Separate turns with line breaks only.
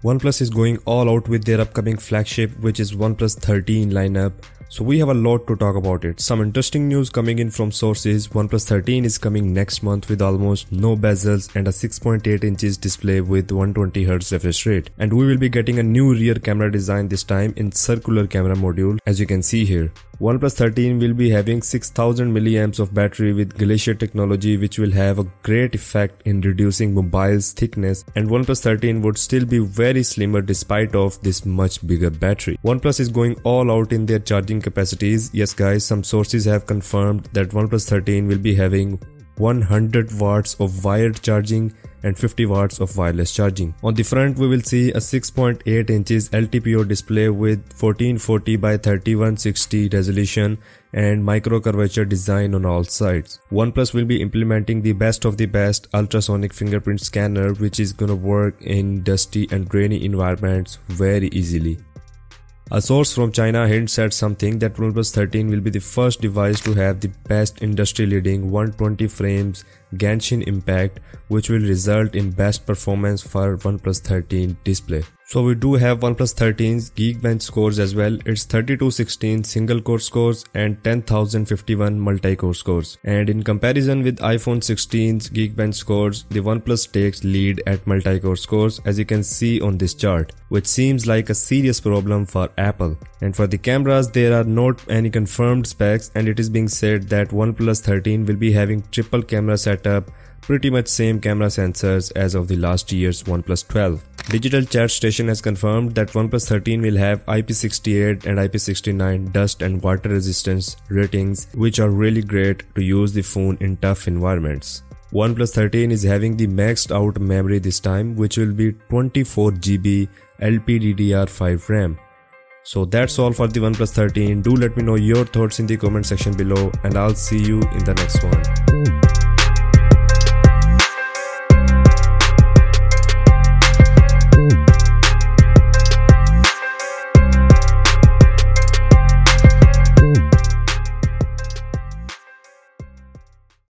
OnePlus is going all out with their upcoming flagship, which is OnePlus 13 lineup. So we have a lot to talk about it. Some interesting news coming in from sources. OnePlus 13 is coming next month with almost no bezels and a 6.8 inches display with 120Hz refresh rate. And we will be getting a new rear camera design, this time in circular camera module, as you can see here. OnePlus 13 will be having 6000 mAh of battery with Glacier technology, which will have a great effect in reducing mobile's thickness, and OnePlus 13 would still be very slimmer despite of this much bigger battery. OnePlus is going all out in their charging capacities. Yes guys, some sources have confirmed that OnePlus 13 will be having 100 watts of wired charging and 50 watts of wireless charging. On the front we will see a 6.8 inches LTPO display with 1440 by 3160 resolution and micro curvature design on all sides. OnePlus will be implementing the best of the best ultrasonic fingerprint scanner, which is gonna work in dusty and rainy environments very easily. A source from China hints at something that OnePlus 13 will be the first device to have the best industry-leading 120 frames Genshin impact, which will result in best performance for OnePlus 13 display. So we do have OnePlus 13's Geekbench scores as well. It's 3216 single core scores and 10051 multi-core scores. And in comparison with iPhone 16's Geekbench scores, the OnePlus takes lead at multi-core scores, as you can see on this chart, which seems like a serious problem for Apple. And for the cameras, there are not any confirmed specs, and it is being said that OnePlus 13 will be having triple camera setup, pretty much same camera sensors as of the last year's OnePlus 12. Digital Chat Station has confirmed that OnePlus 13 will have IP68 and IP69 dust and water resistance ratings, which are really great to use the phone in tough environments. OnePlus 13 is having the maxed out memory this time, which will be 24GB LPDDR5 RAM. So that's all for the OnePlus 13. Do let me know your thoughts in the comment section below, and I'll see you in the next one.